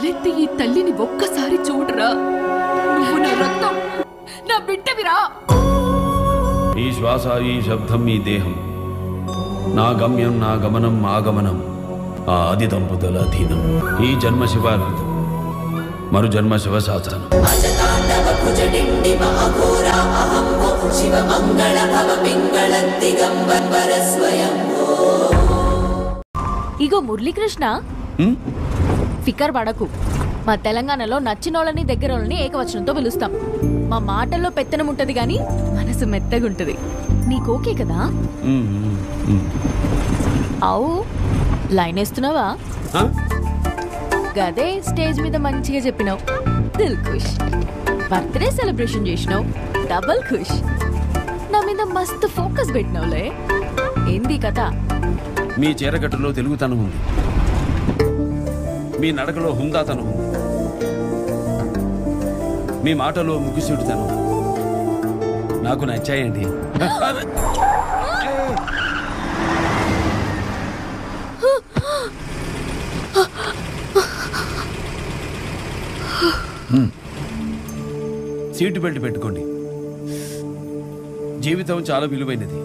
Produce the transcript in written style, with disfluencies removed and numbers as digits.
కళ్ళెత్తి ఈ తల్లిని ఒక్కసారి చూడరా. నువ్వు నా రక్తం, నా బిడ్డవిరా. ఈ శ్వాస, ఈ శబ్దం, ఈ దేహం, నా గమ్యం, నా గమనం, ఆగమనం ఆ ఆది దంపతుల అధీనం. ఈ జన్మ శివానందం, మరు జన్మ శివశాసనం. ఇగో మురళీకృష్ణ, ఫికర్ పడకు. మా తెలంగాణలో నచ్చినోళ్ళని దగ్గరోళ్ళని ఏకవచనంతో పిలుస్తాం. మా మాటల్లో పెత్తనం ఉంటది గాని మనసు మెత్తగుంటది. నీకు ఓకే కదా? అవు లైన్ వేస్తున్నావా? గదే స్టేజ్ మీద మంచిగా చెప్పినావు, దిల్ ఖుష్. బర్త్డే సెలబ్రేషన్ చేసినావు, డబల్ ఖుష్. నా మీద మస్తు ఫోకస్ పెట్టినావులే. ఏంది కథ? మీ చీరకట్టులో తెలుగుతనం ఉంది, మీ నడకలో హుందాతనం ఉంది, మీ మాటలో ముగిసుడితనం నాకు నచ్చాయండి. సీటు బెల్ట్ పెట్టుకోండి. జీవితం చాలా విలువైనది.